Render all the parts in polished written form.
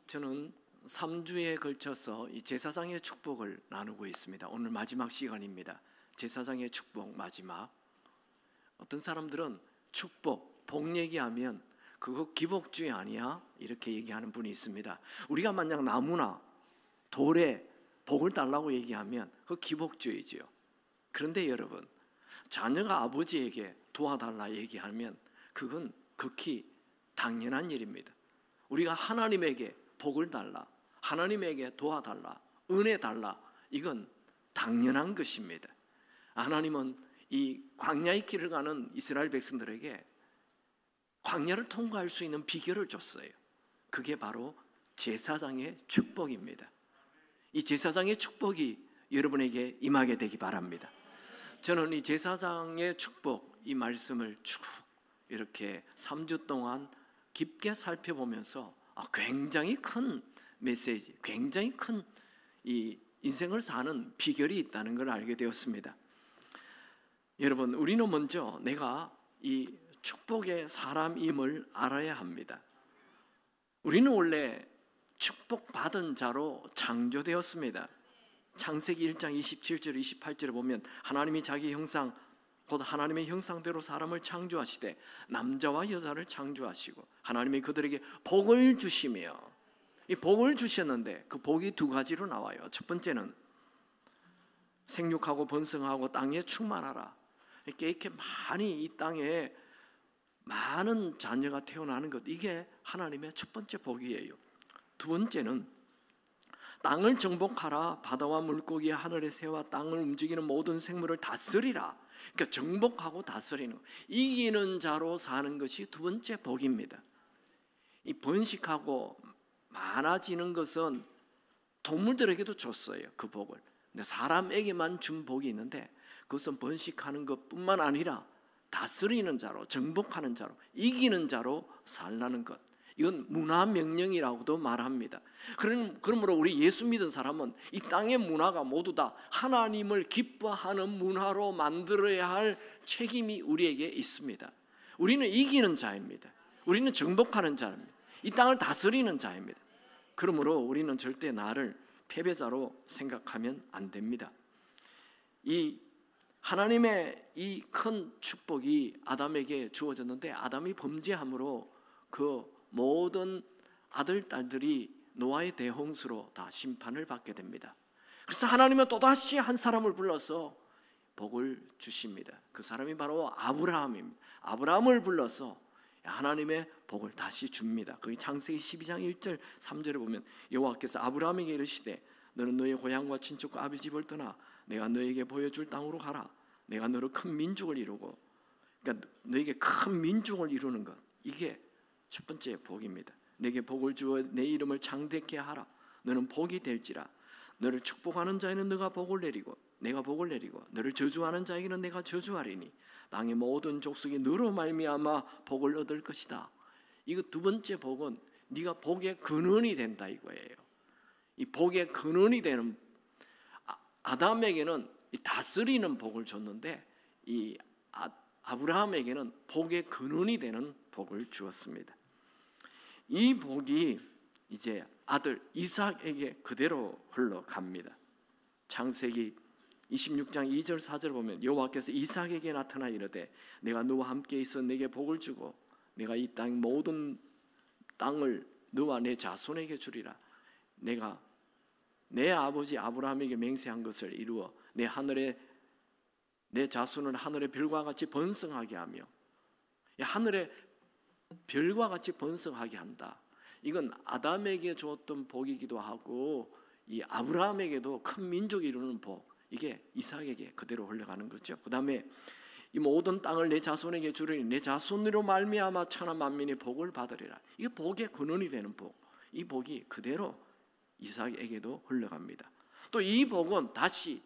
저는 3주에 걸쳐서 이 제사장의 축복을 나누고 있습니다. 오늘 마지막 시간입니다. 제사장의 축복 마지막. 어떤 사람들은 축복, 복 얘기하면 그거 기복주의 아니야? 이렇게 얘기하는 분이 있습니다. 우리가 만약 나무나 돌에 복을 달라고 얘기하면 그거 기복주의지요. 그런데 여러분, 자녀가 아버지에게 도와달라 얘기하면 그건 극히 당연한 일입니다. 우리가 하나님에게 복을 달라, 하나님에게 도와달라, 은혜 달라, 이건 당연한 것입니다. 하나님은 이 광야의 길을 가는 이스라엘 백성들에게 광야를 통과할 수 있는 비결을 줬어요. 그게 바로 제사장의 축복입니다. 이 제사장의 축복이 여러분에게 임하게 되기 바랍니다. 저는 이 제사장의 축복, 이 말씀을 쭉 이렇게 3주 동안 깊게 살펴보면서 굉장히 큰 메시지, 굉장히 큰 이 인생을 사는 비결이 있다는 걸 알게 되었습니다. 여러분, 우리는 먼저 내가 이 축복의 사람임을 알아야 합니다. 우리는 원래 축복받은 자로 창조되었습니다. 창세기 1장 27절 28절에 보면 하나님이 자기 형상, 곧 하나님의 형상대로 사람을 창조하시되 남자와 여자를 창조하시고 하나님이 그들에게 복을 주시며, 이 복을 주셨는데 그 복이 두 가지로 나와요. 첫 번째는 생육하고 번성하고 땅에 충만하라. 이렇게 많이 이 땅에 많은 자녀가 태어나는 것, 이게 하나님의 첫 번째 복이에요. 두 번째는 땅을 정복하라. 바다와 물고기, 하늘의 새와 땅을 움직이는 모든 생물을 다스리라. 그러니까 정복하고 다스리는 것, 이기는 자로 사는 것이 두 번째 복입니다. 이 번식하고 많아지는 것은 동물들에게도 줬어요, 그 복을. 근데 사람에게만 준 복이 있는데 그것은 번식하는 것뿐만 아니라 다스리는 자로, 정복하는 자로, 이기는 자로 살라는 것. 이건 문화 명령이라고도 말합니다. 그러므로 우리 예수 믿은 사람은 이 땅의 문화가 모두 다 하나님을 기뻐하는 문화로 만들어야 할 책임이 우리에게 있습니다. 우리는 이기는 자입니다. 우리는 정복하는 자입니다. 이 땅을 다스리는 자입니다. 그러므로 우리는 절대 나를 패배자로 생각하면 안 됩니다. 이 하나님의 이 큰 축복이 아담에게 주어졌는데 아담이 범죄함으로 그 모든 아들, 딸들이 노아의 대홍수로 다 심판을 받게 됩니다. 그래서 하나님은 또다시 한 사람을 불러서 복을 주십니다. 그 사람이 바로 아브라함입니다. 아브라함을 불러서 하나님의 복을 다시 줍니다. 거기 창세기 12장 1절 3절에 보면 여호와께서 아브라함에게 이르시되 너는 너의 고향과 친척과 아비 집을 떠나 내가 너에게 보여줄 땅으로 가라. 내가 너로 큰 민족을 이루고, 그러니까 너에게 큰 민족을 이루는 것, 이게 첫 번째 복입니다. 내게 복을 주어 내 이름을 창대케 하라. 너는 복이 될지라. 너를 축복하는 자에는 너가 복을 내리고 내가 복을 내리고 너를 저주하는 자에게는 내가 저주하리니 땅의 모든 족속이 너로 말미암아 복을 얻을 것이다. 이거 두 번째 복은 네가 복의 근원이 된다 이거예요. 이 복의 근원이 되는, 아담에게는 이 다스리는 복을 줬는데 이 아브라함에게는 복의 근원이 되는 복을 주었습니다. 이 복이 이제 아들 이삭에게 그대로 흘러갑니다. 창세기 26장 2절 4절 보면 여호와께서 이삭에게 나타나 이르되 내가 너와 함께 있어 내게 복을 주고 내가 이 땅 모든 땅을 너와 내 자손에게 주리라. 내가 내 아버지 아브라함에게 맹세한 것을 이루어 내 자손을 하늘의 별과 같이 번성하게 하며, 하늘의 별과 같이 번성하게 한다. 이건 아담에게 주었던 복이기도 하고 이 아브라함에게도 큰 민족이 이루는 복, 이게 이삭에게 그대로 흘러가는 거죠. 그 다음에 이 모든 땅을 내 자손에게 주리니 내 자손으로 말미암아 천하 만민이 복을 받으리라. 이게 복의 근원이 되는 복, 이 복이 그대로 이삭에게도 흘러갑니다. 또 이 복은 다시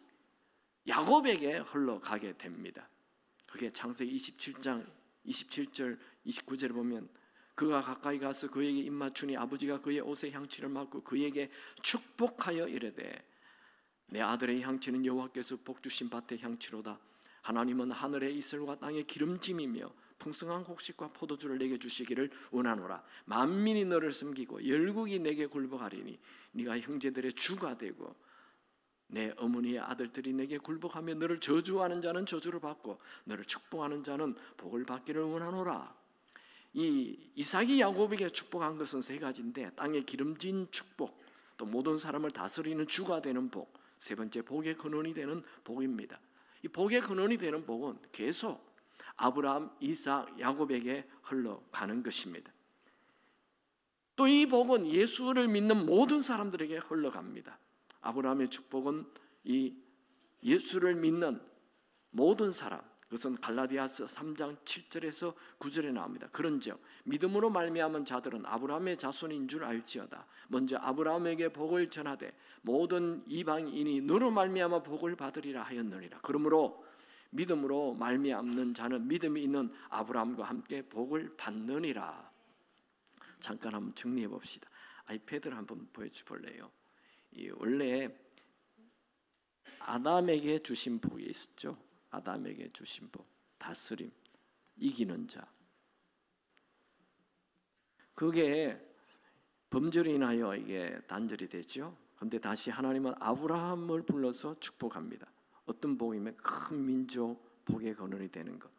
야곱에게 흘러가게 됩니다. 그게 창세기 27장 27절 29절에 보면 그가 가까이 가서 그에게 입맞추니 아버지가 그의 옷에 향취를 맡고 그에게 축복하여 이르되 내 아들의 향취는 여호와께서 복 주신 밭의 향취로다. 하나님은 하늘의 이슬과 땅의 기름짐이며 풍성한 곡식과 포도주를 내게 주시기를 원하노라. 만민이 너를 섬기고 열국이 내게 굴복하리니 네가 형제들의 주가 되고 내 어머니의 아들들이 내게 굴복하며 너를 저주하는 자는 저주를 받고 너를 축복하는 자는 복을 받기를 원하노라. 이 이삭이 야곱에게 축복한 것은 세 가지인데, 땅에 기름진 축복, 또 모든 사람을 다스리는 주가 되는 복, 세 번째 복의 근원이 되는 복입니다. 이 복의 근원이 되는 복은 계속 아브라함, 이삭, 야곱에게 흘러가는 것입니다. 또 이 복은 예수를 믿는 모든 사람들에게 흘러갑니다. 아브라함의 축복은 이 예수를 믿는 모든 사람, 그것은 갈라디아서 3장 7절에서 9절에 나옵니다. 그런즉 믿음으로 말미암은 자들은 아브라함의 자손인 줄 알지어다. 먼저 아브라함에게 복을 전하되 모든 이방인이 너로 말미암아 복을 받으리라 하였느니라. 그러므로 믿음으로 말미암는 자는 믿음이 있는 아브라함과 함께 복을 받느니라. 잠깐 한번 정리해 봅시다. 아이패드를 한번 보여주볼래요? 원래 아담에게 주신 복이 있었죠. 아담에게 주신 복, 다스림, 이기는 자. 그게 범죄로 인하여 이게 단절이 되죠. 그런데 다시 하나님은 아브라함을 불러서 축복합니다. 어떤 복이면 큰 민족 복의 근원이 되는 것.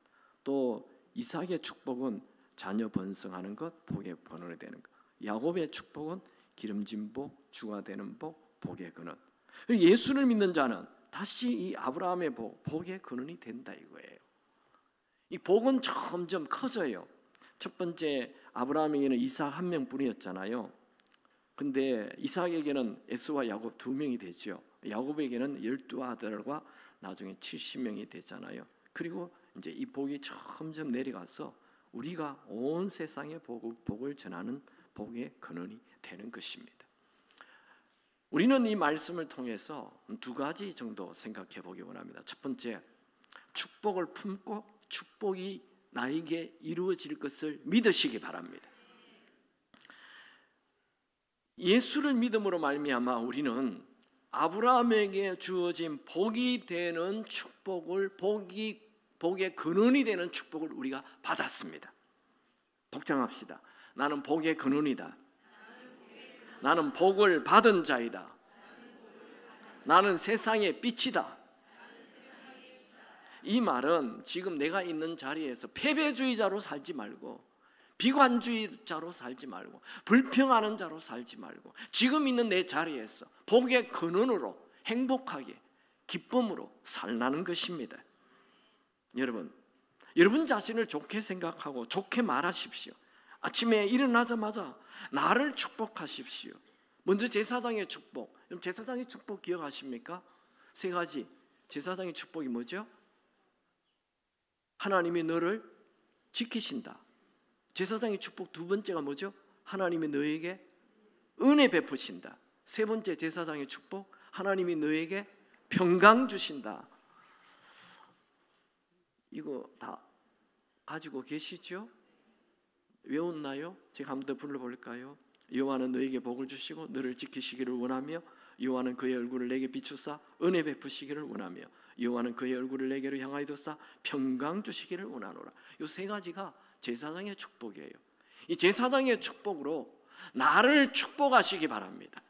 또 이삭의 축복은 자녀 번성하는 것, 복의 근원이 되는 것. 야곱의 축복은 기름진 복, 주가 되는 복, 복의 근원. 예수를 믿는 자는 다시 이 아브라함의 복의 근원이 된다 이거예요. 이 복은 점점 커져요. 첫 번째 아브라함에게는 이삭 한 명뿐이었잖아요. 근데 이삭에게는 에서와 야곱 두 명이 되죠. 야곱에게는 12아들과 나중에 70명이 되잖아요. 그리고 이제 이 복이 점점 내려가서 우리가 온 세상에 복을 전하는 복의 근원이 되는 것입니다. 우리는 이 말씀을 통해서 두 가지 정도 생각해 보기 원합니다. 첫 번째, 축복을 품고 축복이 나에게 이루어질 것을 믿으시기 바랍니다. 예수를 믿음으로 말미암아 우리는 아브라함에게 주어진 복이 되는 축복을 복의 근원이 되는 축복을 우리가 받았습니다. 복장합시다. 나는 복의 근원이다. 나는 복을 받은 자이다. 나는 세상의 빛이다. 이 말은 지금 내가 있는 자리에서 패배주의자로 살지 말고, 비관주의자로 살지 말고, 불평하는 자로 살지 말고, 지금 있는 내 자리에서 복의 근원으로 행복하게 기쁨으로 살라는 것입니다. 여러분 자신을 좋게 생각하고 좋게 말하십시오. 아침에 일어나자마자 나를 축복하십시오. 먼저 제사장의 축복. 그럼 제사장의 축복 기억하십니까? 세 가지. 제사장의 축복이 뭐죠? 하나님이 너를 지키신다. 제사장의 축복 두 번째가 뭐죠? 하나님이 너에게 은혜 베푸신다. 세 번째 제사장의 축복, 하나님이 너에게 평강 주신다. 이거 다 가지고 계시죠? 외웠나요? 제가 한 번 더 불러볼까요? 여호와는 너에게 복을 주시고 너를 지키시기를 원하며 여호와는 그의 얼굴을 내게 비추사 은혜 베푸시기를 원하며 여호와는 그의 얼굴을 내게로 향하여 두사 평강 주시기를 원하노라. 이 세 가지가 제사장의 축복이에요. 이 제사장의 축복으로 나를 축복하시기 바랍니다.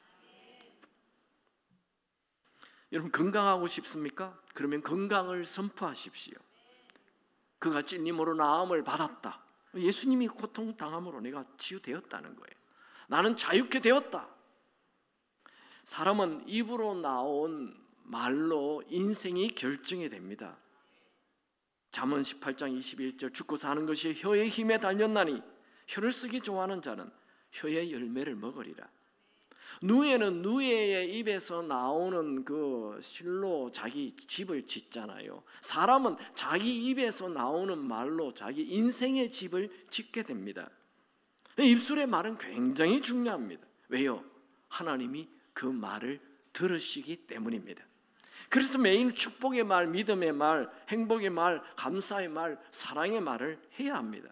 여러분 건강하고 싶습니까? 그러면 건강을 선포하십시오. 그가 찔림으로 나음을 받았다. 예수님이 고통당함으로 내가 치유되었다는 거예요. 나는 자유케 되었다. 사람은 입으로 나온 말로 인생이 결정이 됩니다. 잠언 18장 21절 죽고 사는 것이 혀의 힘에 달렸나니 혀를 쓰기 좋아하는 자는 혀의 열매를 먹으리라. 누에는 누에의 입에서 나오는 그 실로 자기 집을 짓잖아요. 사람은 자기 입에서 나오는 말로 자기 인생의 집을 짓게 됩니다. 입술의 말은 굉장히 중요합니다. 왜요? 하나님이 그 말을 들으시기 때문입니다. 그래서 매일 축복의 말, 믿음의 말, 행복의 말, 감사의 말, 사랑의 말을 해야 합니다.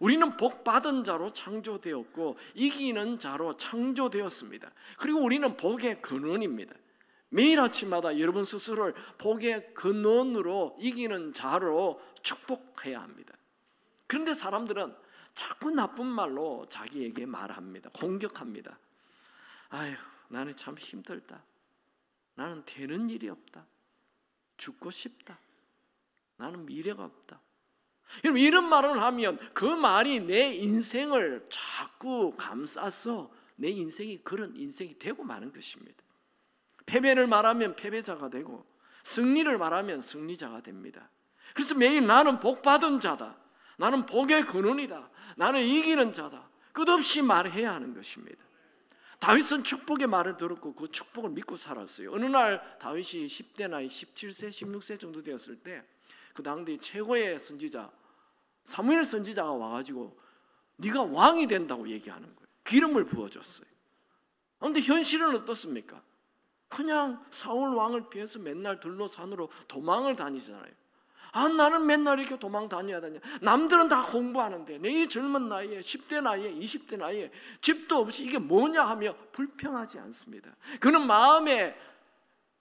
우리는 복 받은 자로 창조되었고 이기는 자로 창조되었습니다. 그리고 우리는 복의 근원입니다. 매일 아침마다 여러분 스스로를 복의 근원으로 이기는 자로 축복해야 합니다. 그런데 사람들은 자꾸 나쁜 말로 자기에게 말합니다. 공격합니다. 아휴, 나는 참 힘들다. 나는 되는 일이 없다. 죽고 싶다. 나는 미래가 없다. 여러분, 이런 말을 하면 그 말이 내 인생을 자꾸 감싸서 내 인생이 그런 인생이 되고 마는 것입니다. 패배를 말하면 패배자가 되고 승리를 말하면 승리자가 됩니다. 그래서 매일 나는 복받은 자다. 나는 복의 근원이다. 나는 이기는 자다. 끝없이 말해야 하는 것입니다. 다윗은 축복의 말을 들었고 그 축복을 믿고 살았어요. 어느 날 다윗이 10대 나이 17세, 16세 정도 되었을 때 그 당대 최고의 선지자 사무엘 선지자가 와가지고 네가 왕이 된다고 얘기하는 거예요. 기름을 부어줬어요. 그런데 현실은 어떻습니까? 그냥 사울 왕을 피해서 맨날 들로 산으로 도망을 다니잖아요. 나는 맨날 이렇게 도망 다녀야 되냐. 남들은 다 공부하는데 내 이 젊은 나이에 10대 나이에 20대 나이에 집도 없이 이게 뭐냐 하며 불평하지 않습니다. 그는 마음에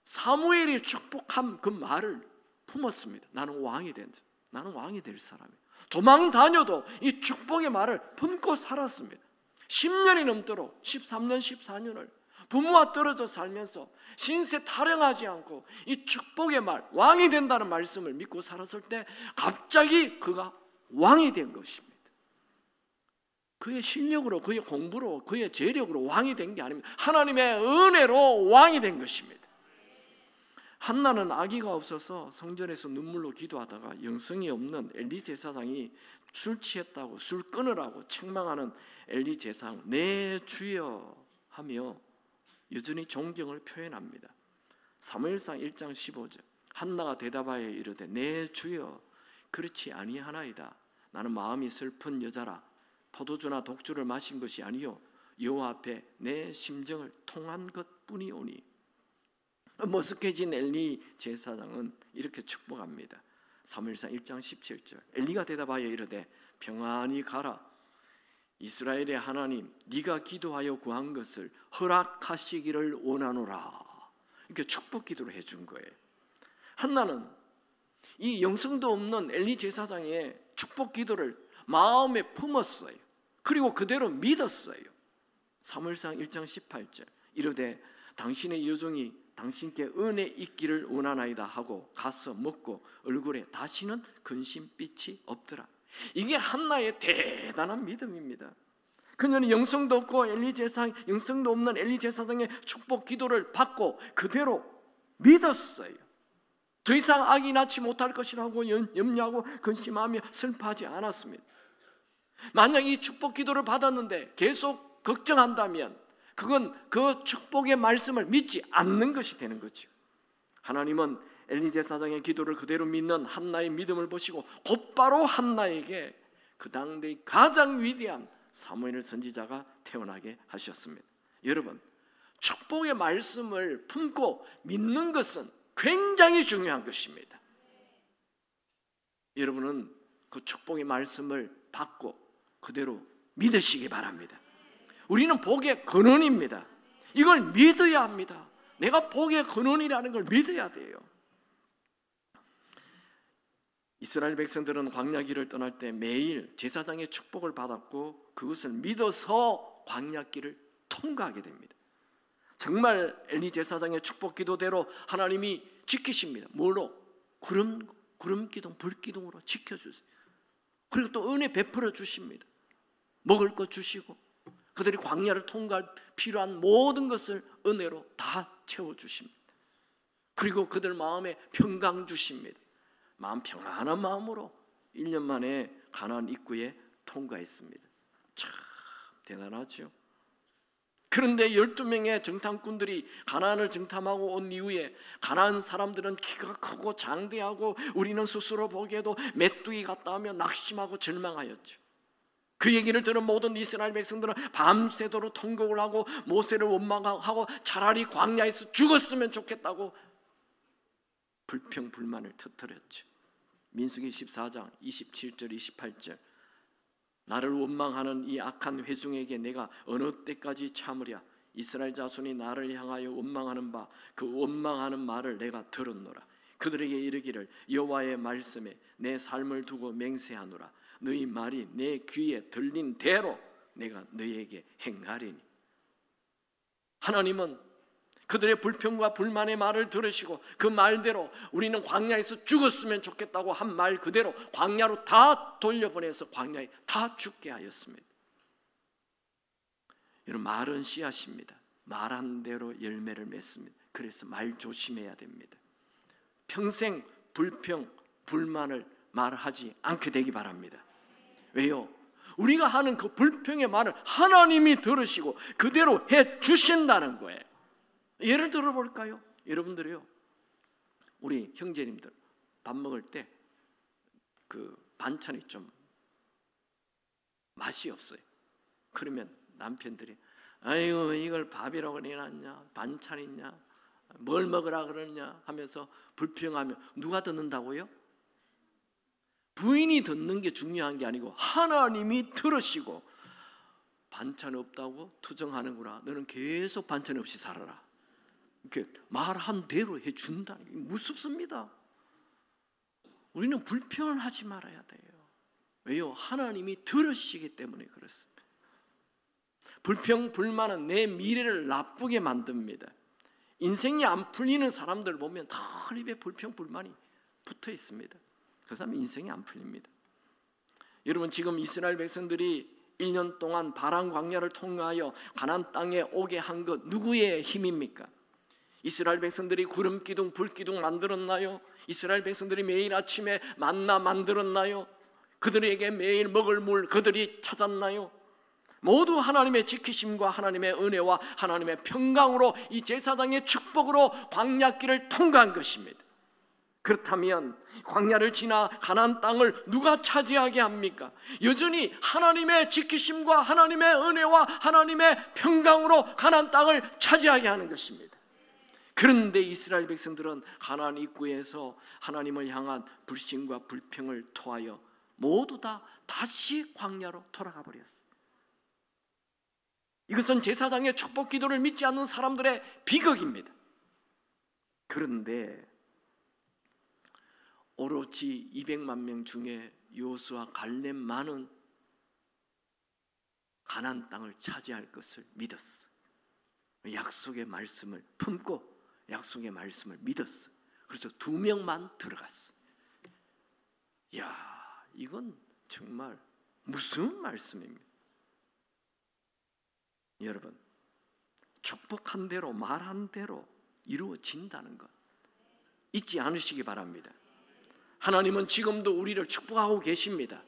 사무엘이 축복한 그 말을 품었습니다. 나는 왕이 된다. 나는 왕이 될 사람이에요. 도망 다녀도 이 축복의 말을 품고 살았습니다. 10년이 넘도록 13년 14년을 부모와 떨어져 살면서 신세 타령하지 않고 이 축복의 말, 왕이 된다는 말씀을 믿고 살았을 때 갑자기 그가 왕이 된 것입니다. 그의 실력으로, 그의 공부로, 그의 재력으로 왕이 된 게 아닙니다. 하나님의 은혜로 왕이 된 것입니다. 한나는 아기가 없어서 성전에서 눈물로 기도하다가 영성이 없는 엘리 제사장이 술 취했다고 술 끊으라고 책망하는 엘리 제사장 내 주여 하며 여전히 존경을 표현합니다. 사무엘상 1장 15절 한나가 대답하여 이르되 내 주여 그렇지 아니하나이다. 나는 마음이 슬픈 여자라 포도주나 독주를 마신 것이 아니요 여호와 앞에 내 심정을 통한 것뿐이오니. 머쓱해진 엘리 제사장은 이렇게 축복합니다. 사무엘상 1장 17절 엘리가 대답하여 이르되 평안히 가라. 이스라엘의 하나님 네가 기도하여 구한 것을 허락하시기를 원하노라. 이렇게 축복 기도를 해준 거예요. 한나는 이 영성도 없는 엘리 제사장의 축복 기도를 마음에 품었어요. 그리고 그대로 믿었어요. 사무엘상 1장 18절 이르되 당신의 여종이 당신께 은혜 있기를 원하나이다 하고 가서 먹고 얼굴에 다시는 근심빛이 없더라. 이게 한나의 대단한 믿음입니다. 그녀는 영성도 없고 영성도 없는 엘리 제사장의 축복 기도를 받고 그대로 믿었어요. 더 이상 아기 낳지 못할 것이라고 염려하고 근심하며 슬퍼하지 않았습니다. 만약 이 축복 기도를 받았는데 계속 걱정한다면 그건 그 축복의 말씀을 믿지 않는 것이 되는 거죠. 하나님은 엘리 제사장의 기도를 그대로 믿는 한나의 믿음을 보시고 곧바로 한나에게 그 당대의 가장 위대한 사무엘 선지자가 태어나게 하셨습니다. 여러분, 축복의 말씀을 품고 믿는 것은 굉장히 중요한 것입니다. 여러분은 그 축복의 말씀을 받고 그대로 믿으시기 바랍니다. 우리는 복의 근원입니다. 이걸 믿어야 합니다. 내가 복의 근원이라는 걸 믿어야 돼요. 이스라엘 백성들은 광야 길을 떠날 때 매일 제사장의 축복을 받았고 그것을 믿어서 광야 길을 통과하게 됩니다. 정말 엘리 제사장의 축복 기도대로 하나님이 지키십니다. 뭘로? 구름 기둥, 불 기둥으로 지켜주세요. 그리고 또 은혜 베풀어 주십니다. 먹을 것 주시고 그들이 광야를 통과할 필요한 모든 것을 은혜로 다 채워주십니다. 그리고 그들 마음에 평강 주십니다. 마음 평안한 마음으로 1년 만에 가나안 입구에 통과했습니다. 참 대단하죠. 그런데 12명의 정탐꾼들이 가나안을 정탐하고 온 이후에 가나안 사람들은 키가 크고 장대하고 우리는 스스로 보기에도 메뚜기 같다 하며 낙심하고 절망하였죠. 그 얘기를 들은 모든 이스라엘 백성들은 밤새도록 통곡을 하고 모세를 원망하고 차라리 광야에서 죽었으면 좋겠다고 불평불만을 터뜨렸죠. 민수기 14장 27절 28절 나를 원망하는 이 악한 회중에게 내가 어느 때까지 참으랴. 이스라엘 자손이 나를 향하여 원망하는 바 그 원망하는 말을 내가 들었노라. 그들에게 이르기를 여호와의 말씀에 내 삶을 두고 맹세하노라. 너희 말이 내 귀에 들린 대로 내가 너희에게 행하리니. 하나님은 그들의 불평과 불만의 말을 들으시고 그 말대로 우리는 광야에서 죽었으면 좋겠다고 한 말 그대로 광야로 다 돌려보내서 광야에 다 죽게 하였습니다. 여러분, 말은 씨앗입니다. 말한 대로 열매를 맺습니다. 그래서 말 조심해야 됩니다. 평생 불평, 불만을 말하지 않게 되기 바랍니다. 왜요? 우리가 하는 그 불평의 말을 하나님이 들으시고 그대로 해 주신다는 거예요. 예를 들어 볼까요? 여러분들이요, 우리 형제님들 밥 먹을 때 그 반찬이 좀 맛이 없어요. 그러면 남편들이 아이고 이걸 밥이라고 내놨냐, 반찬이냐, 뭘 먹으라 그러냐 하면서 불평하며 누가 듣는다고요? 부인이 듣는 게 중요한 게 아니고 하나님이 들으시고 반찬 없다고 투정하는구나, 너는 계속 반찬 없이 살아라, 이렇게 말한 대로 해준다는 게 무섭습니다. 우리는 불평을 하지 말아야 돼요. 왜요? 하나님이 들으시기 때문에 그렇습니다. 불평, 불만은 내 미래를 나쁘게 만듭니다. 인생이 안 풀리는 사람들 보면 다 입에 불평, 불만이 붙어 있습니다. 그 사람 인생이 안 풀립니다. 여러분, 지금 이스라엘 백성들이 1년 동안 바란 광야를 통과하여 가나안 땅에 오게 한 것 누구의 힘입니까? 이스라엘 백성들이 구름 기둥, 불 기둥 만들었나요? 이스라엘 백성들이 매일 아침에 만나 만들었나요? 그들에게 매일 먹을 물 그들이 찾았나요? 모두 하나님의 지키심과 하나님의 은혜와 하나님의 평강으로 이 제사장의 축복으로 광야길을 통과한 것입니다. 그렇다면 광야를 지나 가나안 땅을 누가 차지하게 합니까? 여전히 하나님의 지키심과 하나님의 은혜와 하나님의 평강으로 가나안 땅을 차지하게 하는 것입니다. 그런데 이스라엘 백성들은 가나안 입구에서 하나님을 향한 불신과 불평을 토하여 모두 다 다시 광야로 돌아가 버렸어요. 이것은 제사장의 축복 기도를 믿지 않는 사람들의 비극입니다. 그런데 오로지 200만 명 중에 여호수아 갈렙만은 가나안 땅을 차지할 것을 믿었어요. 약속의 말씀을 품고 약속의 말씀을 믿었어요. 그래서 2명만 들어갔어요. 이야, 이건 정말 무슨 말씀입니까? 여러분, 축복한 대로 말한 대로 이루어진다는 것 잊지 않으시기 바랍니다. 하나님은 지금도 우리를 축복하고 계십니다.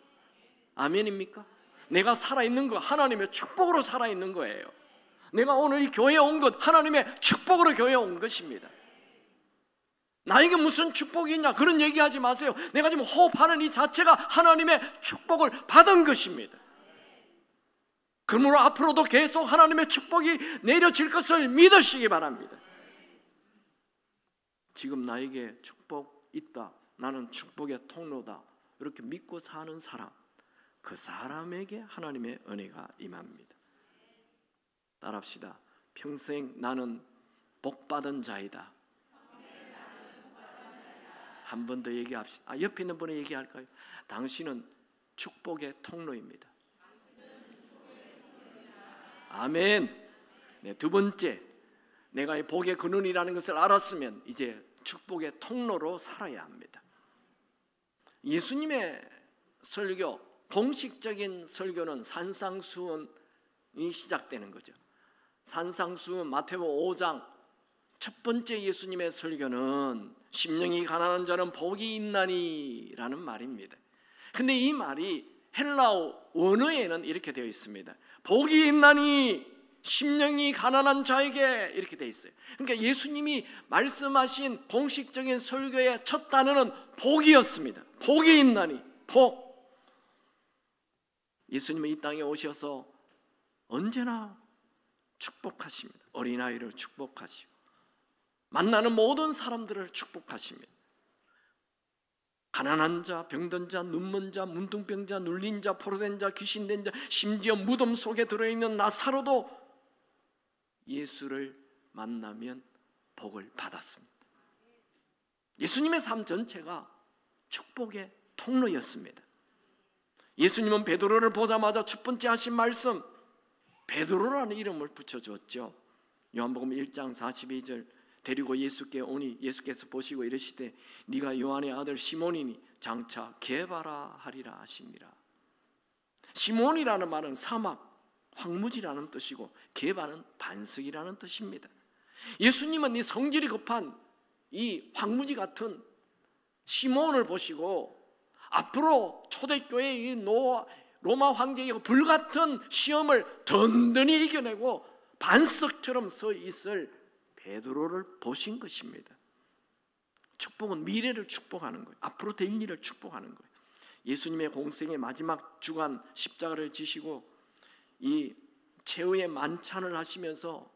아멘입니까? 내가 살아있는 거 하나님의 축복으로 살아있는 거예요. 내가 오늘 이 교회에 온 것 하나님의 축복으로 교회에 온 것입니다. 나에게 무슨 축복이 있냐 그런 얘기하지 마세요. 내가 지금 호흡하는 이 자체가 하나님의 축복을 받은 것입니다. 그러므로 앞으로도 계속 하나님의 축복이 내려질 것을 믿으시기 바랍니다. 지금 나에게 축복 있다, 나는 축복의 통로다, 이렇게 믿고 사는 사람, 그 사람에게 하나님의 은혜가 임합니다. 따라합시다. 평생 나는 복받은 자이다. 한 번 더 얘기합시다. 옆에 있는 분이 얘기할까요? 당신은 축복의 통로입니다. 아멘. 네, 두 번째, 내가 이 복의 근원이라는 것을 알았으면 이제 축복의 통로로 살아야 합니다. 예수님의 설교, 공식적인 설교는 산상수훈이 시작되는 거죠. 산상수훈 마태복음 5장 첫 번째 예수님의 설교는 심령이 가난한 자는 복이 있나니 라는 말입니다. 근데 이 말이 헬라어 원어에는 이렇게 되어 있습니다. 복이 있나니 심령이 가난한 자에게, 이렇게 되어 있어요. 그러니까 예수님이 말씀하신 공식적인 설교의 첫 단어는 복이었습니다. 복이 있나니, 복. 예수님은 이 땅에 오셔서 언제나 축복하십니다. 어린아이를 축복하시고 만나는 모든 사람들을 축복하십니다. 가난한 자, 병든 자, 눈먼 자, 문둥병자, 눌린 자, 포로된 자, 귀신된 자, 심지어 무덤 속에 들어있는 나사로도 예수를 만나면 복을 받았습니다. 예수님의 삶 전체가 축복의 통로였습니다. 예수님은 베드로를 보자마자 첫 번째 하신 말씀, 베드로라는 이름을 붙여줬죠. 요한복음 1장 42절, 데리고 예수께 오니 예수께서 보시고 이르시되 네가 요한의 아들 시몬이니 장차 게바라 하리라 하심이라. 시몬이라는 말은 사막, 황무지라는 뜻이고 게바는 반석이라는 뜻입니다. 예수님은 이 성질이 급한 이 황무지 같은 시몬을 보시고 앞으로 초대교회의 이 로마 황제의 불같은 시험을 든든히 이겨내고 반석처럼 서 있을 베드로를 보신 것입니다. 축복은 미래를 축복하는 거예요. 앞으로 될 일을 축복하는 거예요. 예수님의 공생의 마지막 주간 십자가를 지시고 이 최후의 만찬을 하시면서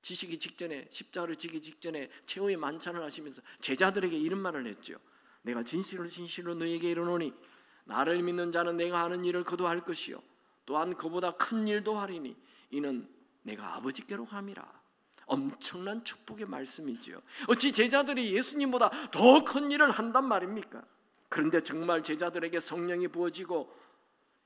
지시기 직전에, 십자가를 지기 직전에 최후의 만찬을 하시면서 제자들에게 이런 말을 했죠. 내가 진실로 진실로 너희에게 이르노니 나를 믿는 자는 내가 하는 일을 그도 할 것이요 또한 그보다 큰 일도 하리니 이는 내가 아버지께로 감이라. 엄청난 축복의 말씀이지요. 어찌 제자들이 예수님보다 더 큰 일을 한단 말입니까? 그런데 정말 제자들에게 성령이 부어지고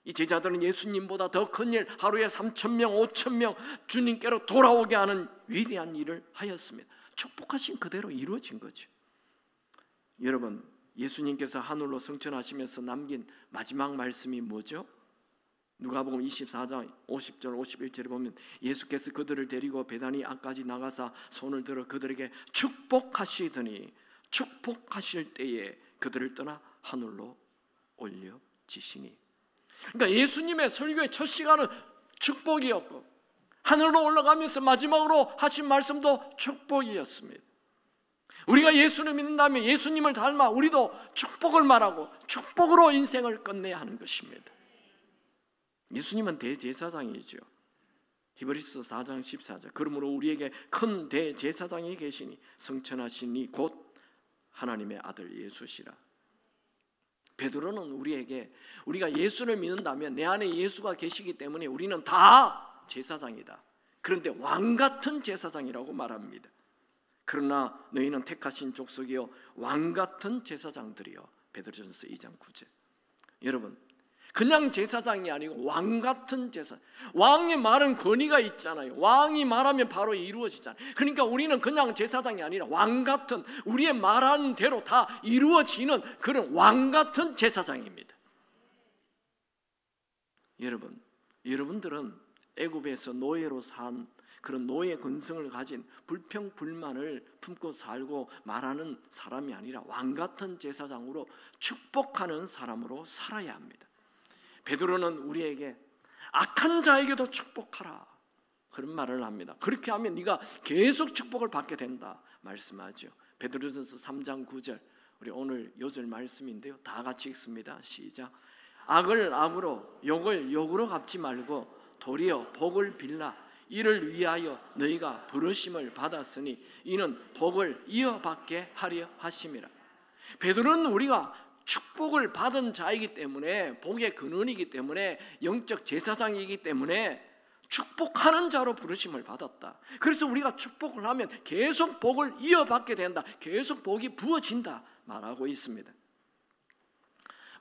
이 제자들은 예수님보다 더 큰 일, 하루에 3,000명, 5,000명 주님께로 돌아오게 하는 위대한 일을 하였습니다. 축복하신 그대로 이루어진 거죠. 여러분, 예수님께서 하늘로 승천하시면서 남긴 마지막 말씀이 뭐죠? 누가복음 24장 50절 51절에 보면 예수께서 그들을 데리고 베다니 앞까지 나가사 손을 들어 그들에게 축복하시더니 축복하실 때에 그들을 떠나 하늘로 올려지시니. 그러니까 예수님의 설교의 첫 시간은 축복이었고 하늘로 올라가면서 마지막으로 하신 말씀도 축복이었습니다. 우리가 예수를 믿는다면 예수님을 닮아 우리도 축복을 말하고 축복으로 인생을 끝내야 하는 것입니다. 예수님은 대제사장이죠. 히브리서 4장 14절 그러므로 우리에게 큰 대제사장이 계시니 성천하신 이 곧 하나님의 아들 예수시라. 베드로는 우리에게 우리가 예수를 믿는다면 내 안에 예수가 계시기 때문에 우리는 다 제사장이다. 그런데 왕같은 제사장이라고 말합니다. 그러나 너희는 택하신 족속이요 왕같은 제사장들이요. 베드로전서 2장 9절. 여러분, 그냥 제사장이 아니고 왕같은 제사. 왕의 말은 권위가 있잖아요. 왕이 말하면 바로 이루어지잖아요. 그러니까 우리는 그냥 제사장이 아니라 왕같은, 우리의 말하는 대로 다 이루어지는 그런 왕같은 제사장입니다. 여러분, 여러분들은 애굽에서 노예로 산 그런 노예 근성을 가진 불평불만을 품고 살고 말하는 사람이 아니라 왕같은 제사장으로 축복하는 사람으로 살아야 합니다. 베드로는 우리에게 악한 자에게도 축복하라 그런 말을 합니다. 그렇게 하면 네가 계속 축복을 받게 된다 말씀하죠. 베드로전서 3장 9절 우리 오늘 요절 말씀인데요. 다 같이 읽습니다. 시작. 악을 악으로 욕을 욕으로 갚지 말고 도리어 복을 빌라 이를 위하여 너희가 부르심을 받았으니 이는 복을 이어받게 하려 하심이라. 베드로는 우리가 축복을 받은 자이기 때문에 복의 근원이기 때문에 영적 제사장이기 때문에 축복하는 자로 부르심을 받았다. 그래서 우리가 축복을 하면 계속 복을 이어받게 된다. 계속 복이 부어진다 말하고 있습니다.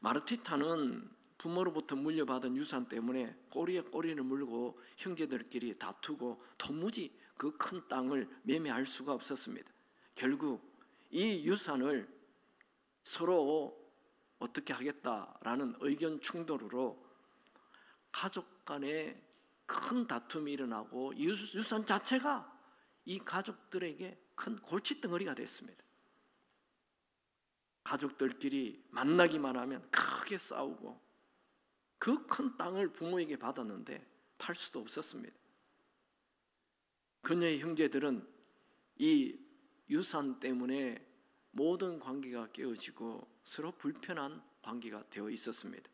마르티타는 부모로부터 물려받은 유산 때문에 꼬리에 꼬리를 물고 형제들끼리 다투고 도무지 그 큰 땅을 매매할 수가 없었습니다. 결국 이 유산을 서로 어떻게 하겠다라는 의견 충돌으로 가족 간에 큰 다툼이 일어나고 유산 자체가 이 가족들에게 큰 골칫덩어리가 됐습니다. 가족들끼리 만나기만 하면 크게 싸우고 그 큰 땅을 부모에게 받았는데 팔 수도 없었습니다. 그녀의 형제들은 이 유산 때문에 모든 관계가 깨어지고 서로 불편한 관계가 되어 있었습니다.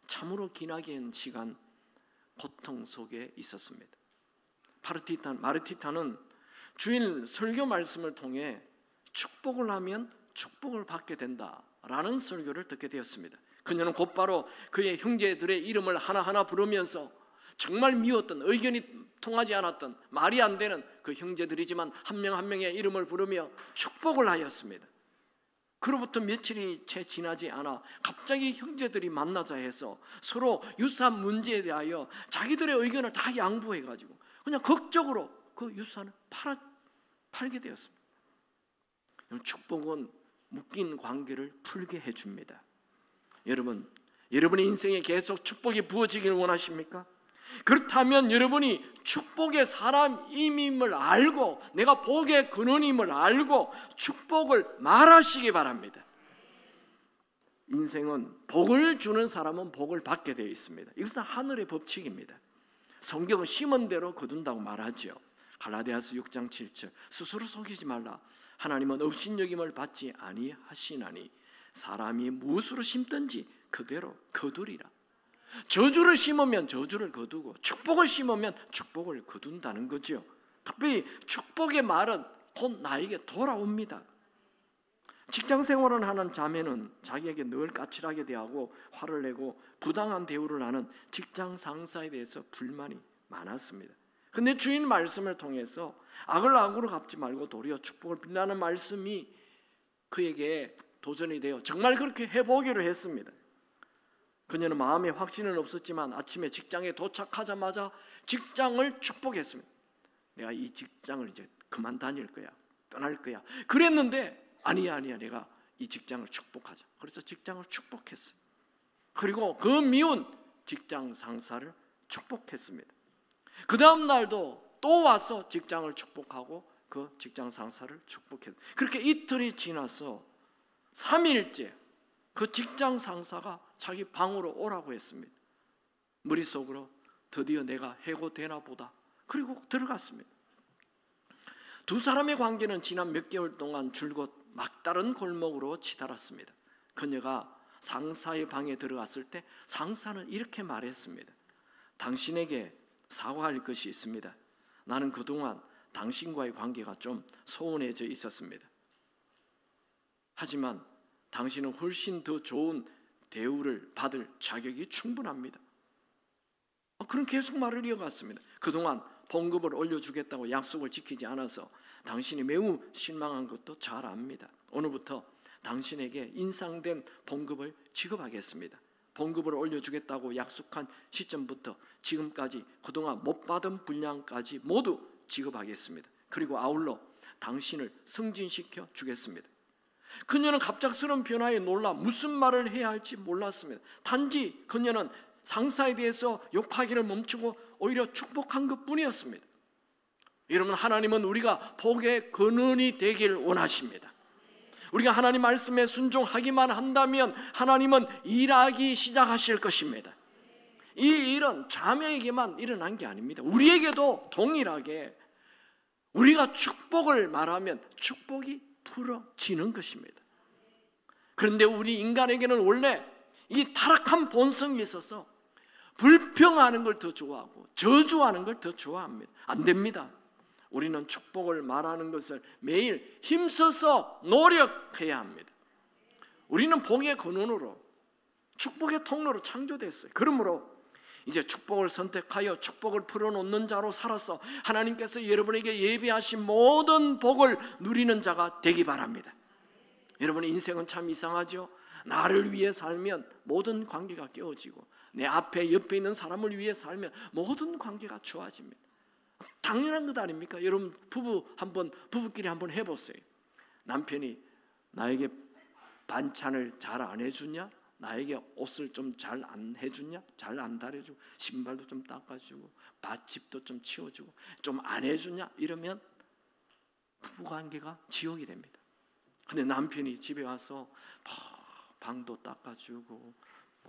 참으로 기나긴 시간 고통 속에 있었습니다. 마르티타는 주일 설교 말씀을 통해 축복을 하면 축복을 받게 된다라는 설교를 듣게 되었습니다. 그녀는 곧바로 그의 형제들의 이름을 하나하나 부르면서 정말 미웠던, 의견이 통하지 않았던, 말이 안 되는 그 형제들이지만 한 명 한 명의 이름을 부르며 축복을 하였습니다. 그로부터 며칠이 채 지나지 않아 갑자기 형제들이 만나자 해서 서로 유산 문제에 대하여 자기들의 의견을 다 양보해가지고 그냥 극적으로 그 유산을 팔게 되었습니다. 축복은 묶인 관계를 풀게 해줍니다. 여러분의 인생에 계속 축복이 부어지기를 원하십니까? 그렇다면 여러분이 축복의 사람임을 알고 내가 복의 근원임을 알고 축복을 말하시기 바랍니다. 인생은 복을 주는 사람은 복을 받게 되어 있습니다. 이것은 하늘의 법칙입니다. 성경은 심은 대로 거둔다고 말하죠. 갈라디아서 6장 7절 스스로 속이지 말라. 하나님은 업신여김을 받지 아니하시나니 사람이 무엇으로 심든지 그대로 거두리라. 저주를 심으면 저주를 거두고 축복을 심으면 축복을 거둔다는 거죠. 특별히 축복의 말은 곧 나에게 돌아옵니다. 직장 생활을 하는 자매는 자기에게 늘 까칠하게 대하고 화를 내고 부당한 대우를 하는 직장 상사에 대해서 불만이 많았습니다. 근데 주인 말씀을 통해서 악을 악으로 갚지 말고 도리어 축복을 빌라는 말씀이 그에게 도전이 되어 정말 그렇게 해보기로 했습니다. 그녀는 마음에 확신은 없었지만 아침에 직장에 도착하자마자 직장을 축복했습니다. 내가 이 직장을 이제 그만 다닐 거야, 떠날 거야. 그랬는데 아니야, 내가 이 직장을 축복하자. 그래서 직장을 축복했어요. 그리고 그 미운 직장 상사를 축복했습니다. 그 다음 날도 또 와서 직장을 축복하고 그 직장 상사를 축복했어요. 그렇게 이틀이 지나서 3일째 그 직장 상사가 자기 방으로 오라고 했습니다. 머릿속으로 드디어 내가 해고되나 보다. 그리고 들어갔습니다. 두 사람의 관계는 지난 몇 개월 동안 줄곧 막다른 골목으로 치달았습니다. 그녀가 상사의 방에 들어갔을 때 상사는 이렇게 말했습니다. 당신에게 사과할 것이 있습니다. 나는 그동안 당신과의 관계가 좀 소원해져 있었습니다. 하지만 당신은 훨씬 더 좋은 대우를 받을 자격이 충분합니다. 그런 계속 말을 이어갔습니다. 그동안 봉급을 올려주겠다고 약속을 지키지 않아서 당신이 매우 실망한 것도 잘 압니다. 오늘부터 당신에게 인상된 봉급을 지급하겠습니다. 봉급을 올려주겠다고 약속한 시점부터 지금까지 그동안 못 받은 분량까지 모두 지급하겠습니다. 그리고 아울러 당신을 승진시켜 주겠습니다. 그녀는 갑작스러운 변화에 놀라 무슨 말을 해야 할지 몰랐습니다. 단지 그녀는 상사에 대해서 욕하기를 멈추고 오히려 축복한 것뿐이었습니다. 여러분, 하나님은 우리가 복의 근원이 되길 원하십니다. 우리가 하나님 말씀에 순종하기만 한다면 하나님은 일하기 시작하실 것입니다. 이 일은 자매에게만 일어난 게 아닙니다. 우리에게도 동일하게 우리가 축복을 말하면 축복이 풀어지는 것입니다. 그런데 우리 인간에게는 원래 이 타락한 본성이 있어서 불평하는 걸 더 좋아하고 저주하는 걸 더 좋아합니다. 안 됩니다. 우리는 축복을 말하는 것을 매일 힘써서 노력해야 합니다. 우리는 복의 근원으로 축복의 통로로 창조됐어요. 그러므로 이제 축복을 선택하여 축복을 풀어놓는 자로 살아서 하나님께서 여러분에게 예비하신 모든 복을 누리는 자가 되기 바랍니다. 여러분의 인생은 참 이상하죠. 나를 위해 살면 모든 관계가 깨어지고 내 앞에 옆에 있는 사람을 위해 살면 모든 관계가 좋아집니다. 당연한 것 아닙니까? 여러분 부부끼리 한번 해보세요. 남편이 나에게 반찬을 잘 안 해주냐? 나에게 옷을 좀 잘 안 해주냐? 잘 안 달아주고 신발도 좀 닦아주고 밭집도 좀 치워주고 좀 안 해주냐? 이러면 부부관계가 지옥이 됩니다. 근데 남편이 집에 와서 방도 닦아주고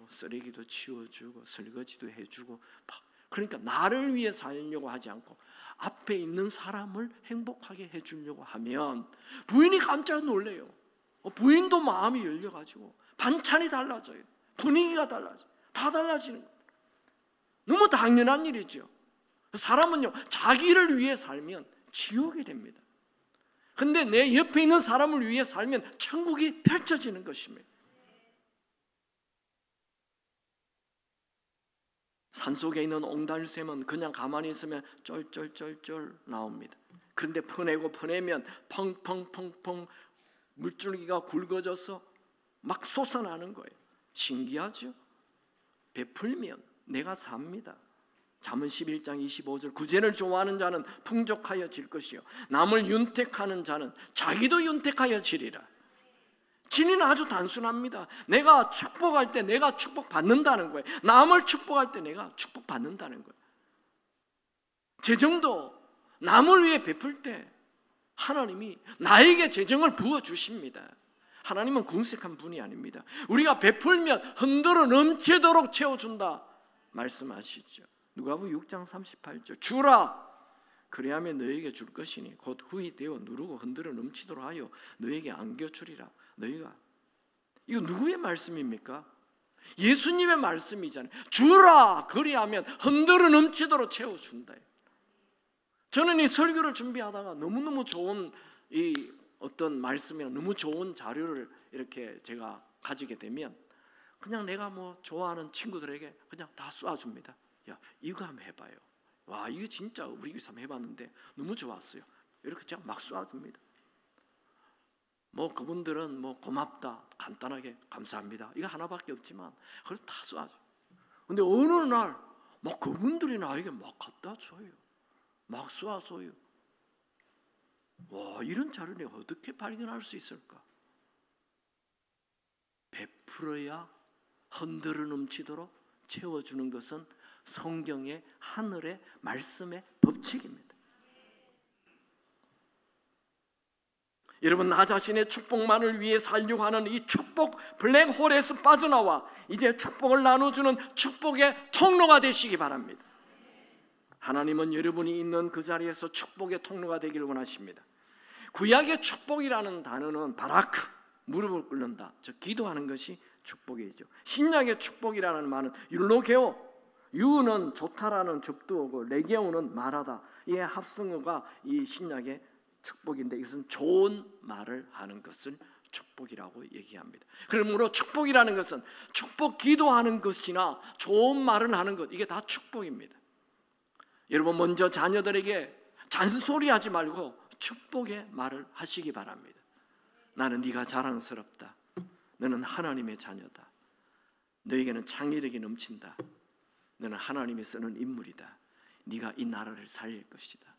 쓰레기도 치워주고 설거지도 해주고 그러니까 나를 위해 살려고 하지 않고 앞에 있는 사람을 행복하게 해주려고 하면 부인이 깜짝 놀래요. 부인도 마음이 열려가지고 반찬이 달라져요. 분위기가 달라져요. 다 달라지는 거예요. 너무 당연한 일이죠. 사람은요 자기를 위해 살면 지옥이 됩니다. 그런데 내 옆에 있는 사람을 위해 살면 천국이 펼쳐지는 것입니다. 산속에 있는 옹달샘은 그냥 가만히 있으면 쫄쫄쫄쫄 나옵니다. 그런데 퍼내고 퍼내면 펑펑펑펑 물줄기가 굵어져서 막 솟아나는 거예요. 신기하죠? 베풀면 내가 삽니다. 잠언 11장 25절 구제를 좋아하는 자는 풍족하여 질 것이요 남을 윤택하는 자는 자기도 윤택하여 지리라. 진리는 아주 단순합니다. 내가 축복할 때 내가 축복받는다는 거예요. 남을 축복할 때 내가 축복받는다는 거예요. 재정도 남을 위해 베풀 때 하나님이 나에게 재정을 부어주십니다. 하나님은 궁색한 분이 아닙니다. 우리가 베풀면 흔들어 넘치도록 채워준다 말씀하시죠. 누가복음 6장 38절 주라 그리하면 너에게 줄 것이니 곧 후히 되어 누르고 흔들어 넘치도록 하여 너에게 안겨주리라. 너희가 이거 누구의 말씀입니까? 예수님의 말씀이잖아요. 주라 그리하면 흔들어 넘치도록 채워준다. 저는 이 설교를 준비하다가 너무너무 좋은 이 어떤 말씀이나 너무 좋은 자료를 이렇게 제가 가지게 되면 그냥 내가 뭐 좋아하는 친구들에게 그냥 다 쏴줍니다. 야 이거 한번 해봐요. 와 이거 진짜 우리 교회에서 한번 해봤는데 너무 좋았어요. 이렇게 제가 막 쏴줍니다. 뭐 그분들은 뭐 고맙다 간단하게 감사합니다 이거 하나밖에 없지만 그걸 다 쏴줘. 근데 어느 날 막 그분들이 나에게 막 갖다 줘요. 막 쏴줘요. 와 이런 자료를 내가 어떻게 발견할 수 있을까? 베풀어야 흔들어 넘치도록 채워주는 것은 성경의 하늘의 말씀의 법칙입니다. 여러분 나 자신의 축복만을 위해 살려고 하는 이 축복 블랙홀에서 빠져나와 이제 축복을 나눠주는 축복의 통로가 되시기 바랍니다. 하나님은 여러분이 있는 그 자리에서 축복의 통로가 되기를 원하십니다. 구약의 축복이라는 단어는 바라크, 무릎을 꿇는다, 즉 기도하는 것이 축복이죠. 신약의 축복이라는 말은 율로게오, 유는 좋다라는 접두어고 레게오는 말하다, 이 합성어가 이 신약의 축복인데 이것은 좋은 말을 하는 것을 축복이라고 얘기합니다. 그러므로 축복이라는 것은 축복 기도하는 것이나 좋은 말을 하는 것, 이게 다 축복입니다. 여러분 먼저 자녀들에게 잔소리하지 말고 축복의 말을 하시기 바랍니다. 나는 네가 자랑스럽다. 너는 하나님의 자녀다. 너에게는 창의력이 넘친다. 너는 하나님이 쓰는 인물이다. 네가 이 나라를 살릴 것이다.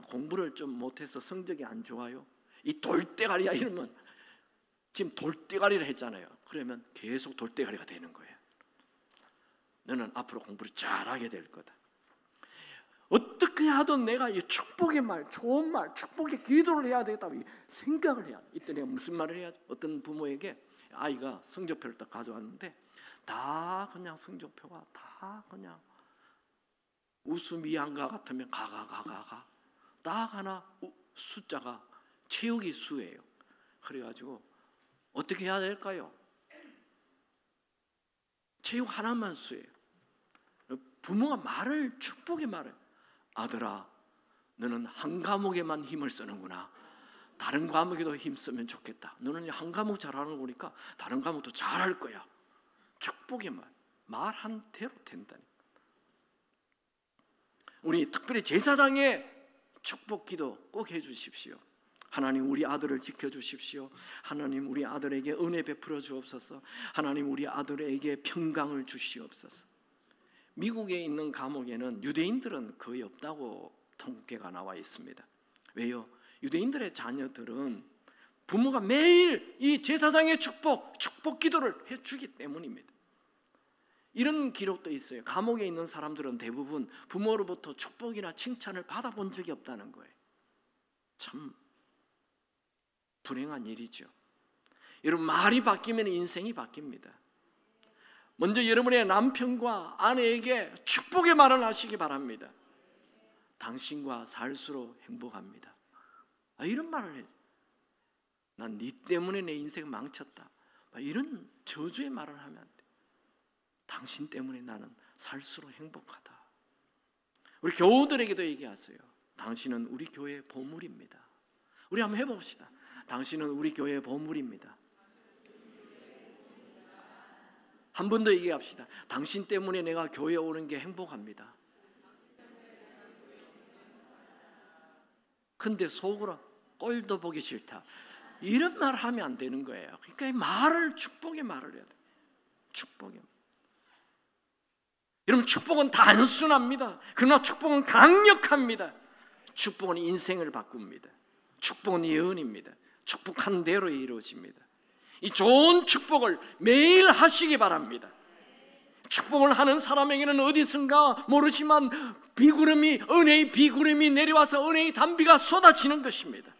공부를 좀 못해서 성적이 안 좋아요. 이 돌대가리야 이러면 지금 돌대가리를 했잖아요. 그러면 계속 돌대가리가 되는 거예요. 너는 앞으로 공부를 잘하게 될 거다. 어떻게 하든 내가 이 축복의 말, 좋은 말, 축복의 기도를 해야 되겠다고 생각을 해야 돼. 이때 내가 무슨 말을 해야지? 어떤 부모에게 아이가 성적표를 딱 가져왔는데 다 그냥 성적표가 다 그냥 웃음이한가 같으면 가가 딱 하나 숫자가 체육이 수예요. 그래가지고 어떻게 해야 될까요? 체육 하나만 수예요. 부모가 말을 축복의 말을 아들아 너는 한 과목에만 힘을 쓰는구나. 다른 과목에도 힘쓰면 좋겠다. 너는 한 과목 잘하는 거 보니까 다른 과목도 잘할 거야. 축복의 말한 대로 된다니까. 우리 특별히 제사장의 축복 기도 꼭 해주십시오. 하나님 우리 아들을 지켜주십시오. 하나님 우리 아들에게 은혜 베풀어 주옵소서. 하나님 우리 아들에게 평강을 주시옵소서. 미국에 있는 감옥에는 유대인들은 거의 없다고 통계가 나와 있습니다. 왜요? 유대인들의 자녀들은 부모가 매일 이 제사장의 축복 기도를 해주기 때문입니다. 이런 기록도 있어요. 감옥에 있는 사람들은 대부분 부모로부터 축복이나 칭찬을 받아본 적이 없다는 거예요. 참 불행한 일이죠. 여러분 말이 바뀌면 인생이 바뀝니다. 먼저 여러분의 남편과 아내에게 축복의 말을 하시기 바랍니다. 당신과 살수록 행복합니다. 이런 말을 해요. 난 네 때문에 내 인생 망쳤다. 이런 저주의 말을 하면 안 돼. 당신 때문에 나는 살수록 행복하다. 우리 교우들에게도 얘기하세요. 당신은 우리 교회의 보물입니다. 우리 한번 해봅시다. 당신은 우리 교회의 보물입니다. 한 번 더 얘기합시다. 당신 때문에 내가 교회에 오는 게 행복합니다. 근데 속으로 꼴도 보기 싫다. 이런 말 하면 안 되는 거예요. 그러니까 이 말을, 축복의 말을 해야 돼요. 축복의 말. 여러분, 축복은 단순합니다. 그러나 축복은 강력합니다. 축복은 인생을 바꿉니다. 축복은 예언입니다. 축복한 대로 이루어집니다. 이 좋은 축복을 매일 하시기 바랍니다. 축복을 하는 사람에게는 어디선가 모르지만 은혜의 비구름이 내려와서 은혜의 단비가 쏟아지는 것입니다.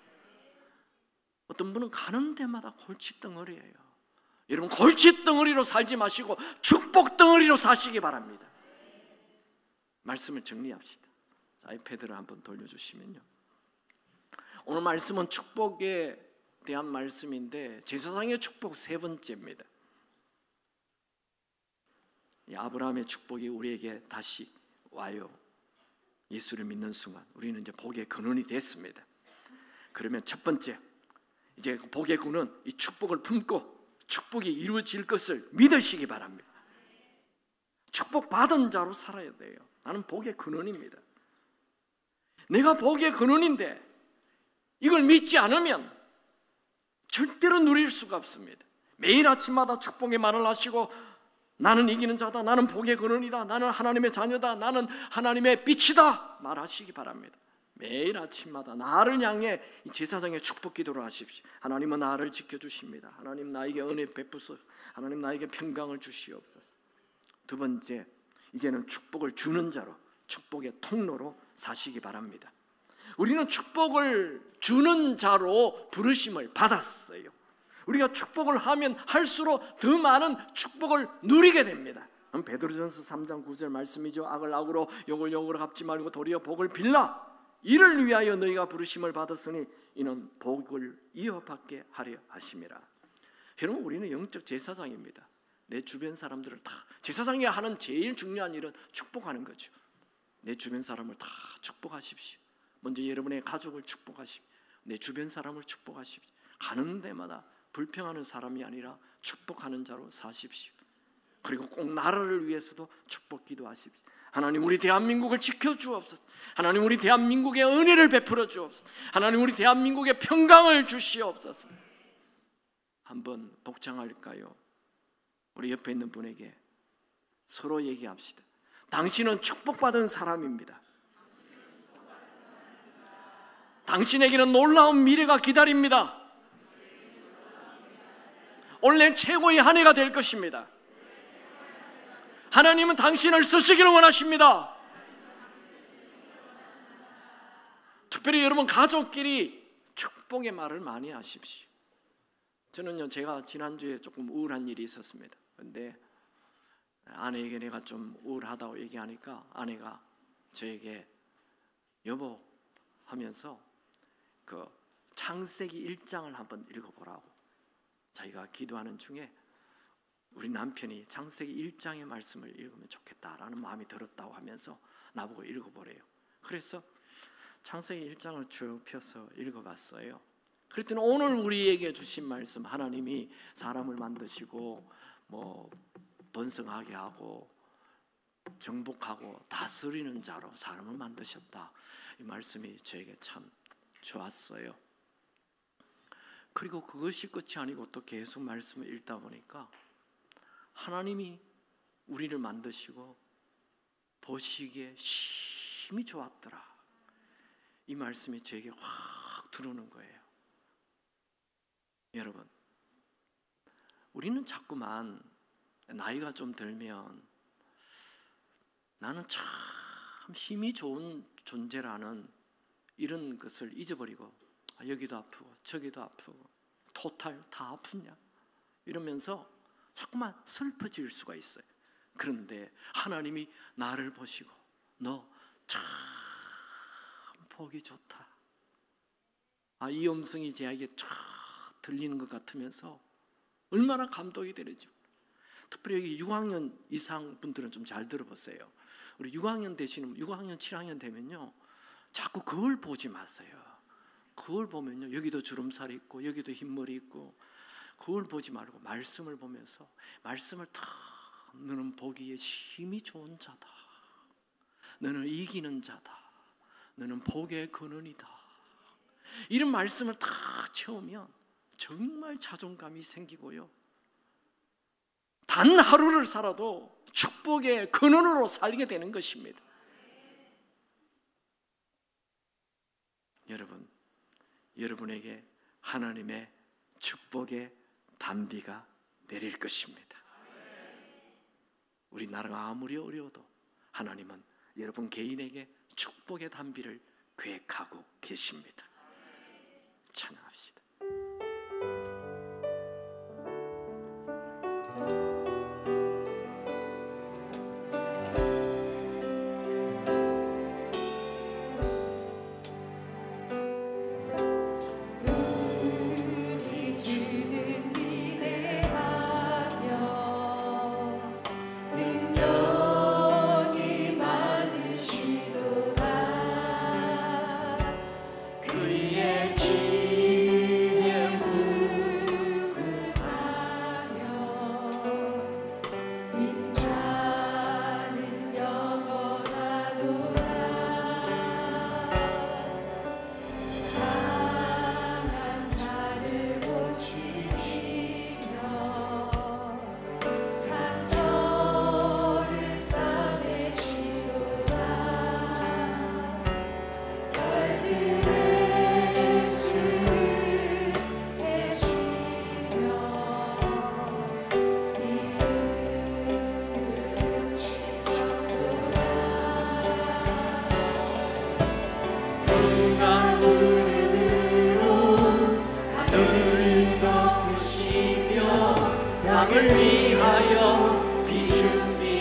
어떤 분은 가는 데마다 골칫덩어리예요. 여러분, 골칫덩어리로 살지 마시고 축복덩어리로 사시기 바랍니다. 말씀을 정리합시다. 자, 아이패드를 한번 돌려주시면요, 오늘 말씀은 축복에 대한 말씀인데 제사장의 축복 세 번째입니다. 이 아브라함의 축복이 우리에게 다시 와요. 예수를 믿는 순간 우리는 이제 복의 근원이 됐습니다. 그러면 첫 번째, 이제 복의 근원, 이 축복을 품고 축복이 이루어질 것을 믿으시기 바랍니다. 축복 받은 자로 살아야 돼요. 나는 복의 근원입니다. 내가 복의 근원인데 이걸 믿지 않으면 절대로 누릴 수가 없습니다. 매일 아침마다 축복의 말을 하시고, 나는 이기는 자다, 나는 복의 근원이다, 나는 하나님의 자녀다, 나는 하나님의 빛이다 말하시기 바랍니다. 매일 아침마다 나를 향해 이 제사장의 축복 기도를 하십시오. 하나님은 나를 지켜주십니다. 하나님 나에게 은혜 베푸소서. 하나님 나에게 평강을 주시옵소서. 두 번째, 이제는 축복을 주는 자로, 축복의 통로로 사시기 바랍니다. 우리는 축복을 주는 자로 부르심을 받았어요. 우리가 축복을 하면 할수록 더 많은 축복을 누리게 됩니다. 베드로전서 3장 9절 말씀이죠. 악을 악으로 욕을 욕으로 갚지 말고 도리어 복을 빌라. 이를 위하여 너희가 부르심을 받았으니 이는 복을 이어받게 하려 하심이라. 여러분, 우리는 영적 제사장입니다. 내 주변 사람들을 다, 제사장이 하는 제일 중요한 일은 축복하는 거죠. 내 주변 사람을 다 축복하십시오. 먼저 여러분의 가족을 축복하십시오. 내 주변 사람을 축복하십시오. 가는 데마다 불평하는 사람이 아니라 축복하는 자로 사십시오. 그리고 꼭 나라를 위해서도 축복 기도하십시오. 하나님, 우리 대한민국을 지켜주옵소서. 하나님, 우리 대한민국에 은혜를 베풀어 주옵소서. 하나님, 우리 대한민국에 평강을 주시옵소서. 한번 복창할까요? 우리 옆에 있는 분에게 서로 얘기합시다. 당신은 축복받은 사람입니다. 당신에게는 놀라운 미래가 기다립니다. 올해 최고의 한 해가 될 것입니다. 하나님은 당신을 쓰시기를 원하십니다. 특별히 여러분 가족끼리 축복의 말을 많이 하십시오. 저는요, 제가 지난주에 조금 우울한 일이 있었습니다. 그런데 아내에게 내가 좀 우울하다고 얘기하니까 아내가 저에게 여보 하면서 그 창세기 1장을 한번 읽어보라고, 자기가 기도하는 중에 우리 남편이 창세기 1장의 말씀을 읽으면 좋겠다라는 마음이 들었다고 하면서 나보고 읽어보래요. 그래서 창세기 1장을 쭉 펴서 읽어봤어요. 그랬더니 오늘 우리에게 주신 말씀, 하나님이 사람을 만드시고 뭐 번성하게 하고 정복하고 다스리는 자로 사람을 만드셨다, 이 말씀이 저에게 참 좋았어요. 그리고 그것이 끝이 아니고 또 계속 말씀을 읽다 보니까 하나님이 우리를 만드시고 보시기에 심히 좋았더라, 이 말씀이 저에게 확 들어오는 거예요. 여러분, 우리는 자꾸만 나이가 좀 들면 나는 참 힘이 좋은 존재라는 이런 것을 잊어버리고, 여기도 아프고 저기도 아프고 토탈 다 아프냐 이러면서 자꾸만 슬퍼질 수가 있어요. 그런데 하나님이 나를 보시고 너 참 보기 좋다, 이 음성이 제에게 쫙 들리는 것 같으면서 얼마나 감동이 되는지. 특별히 여기 6학년 이상 분들은 좀 잘 들어보세요. 우리 6학년 되시는, 6학년 7학년 되면요, 자꾸 거울 보지 마세요. 거울 보면요, 여기도 주름살이 있고 여기도 흰머리 있고, 거울 보지 말고 말씀을 보면서 말씀을 다, 너는 보기에 힘이 좋은 자다, 너는 이기는 자다, 너는 복의 근원이다, 이런 말씀을 다 채우면 정말 자존감이 생기고요, 단 하루를 살아도 축복의 근원으로 살게 되는 것입니다. 여러분, 여러분에게 하나님의 축복의 단비가 내릴 것입니다. 우리 나라가 아무리 어려워도 하나님은 여러분 개인에게 축복의 단비를 계획하고 계십니다. 찬양합시다. 남을 위하여 비준비하시니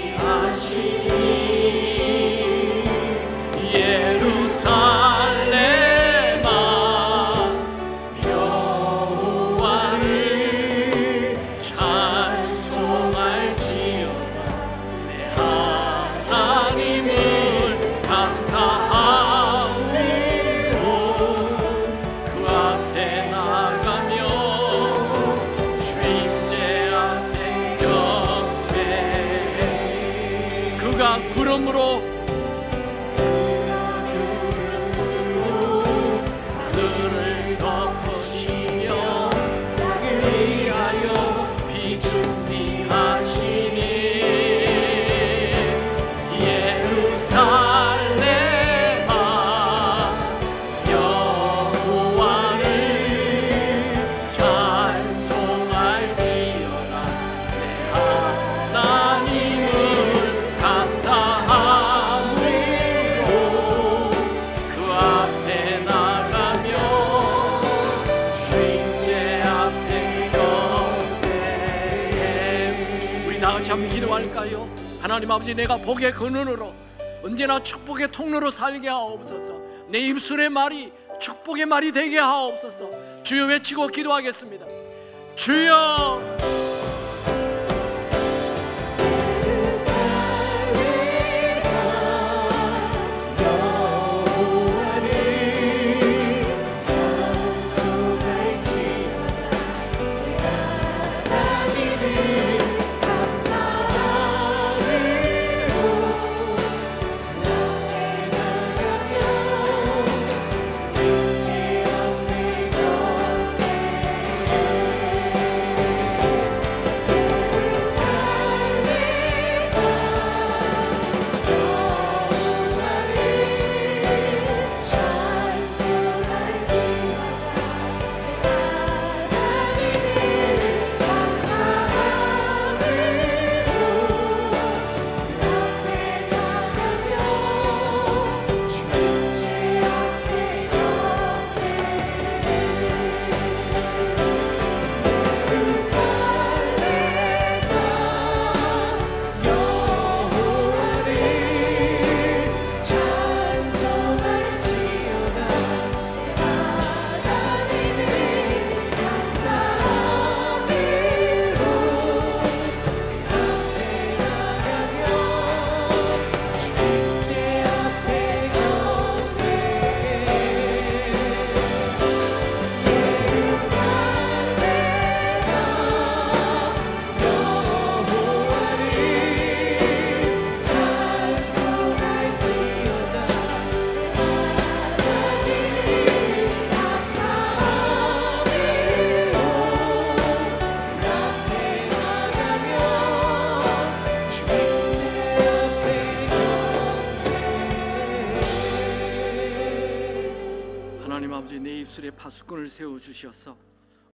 예루살렘아 여호와를 찬송할지어다. 내 하나님을 감사하리로 그 앞에 나가며 그가 구름으로 하늘을 덮으시며 나를 위하여 비준비하시니 예루살렘아 여호와를 찬송할지어다. 내 하나님을 감사함으로 그 앞에 나가며 주인제 앞에 경배해. 우리 다 같이 한번 기도할까요? 하나님 아버지, 내가 복의 근원으로 언제나 축복의 통로로 살게 하옵소서. 내 입술의 말이 축복의 말이 되게 하옵소서. 주여 외치고 기도하겠습니다. 주여, 하나님 아버지, 내 입술에 파수꾼을 세워 주셔서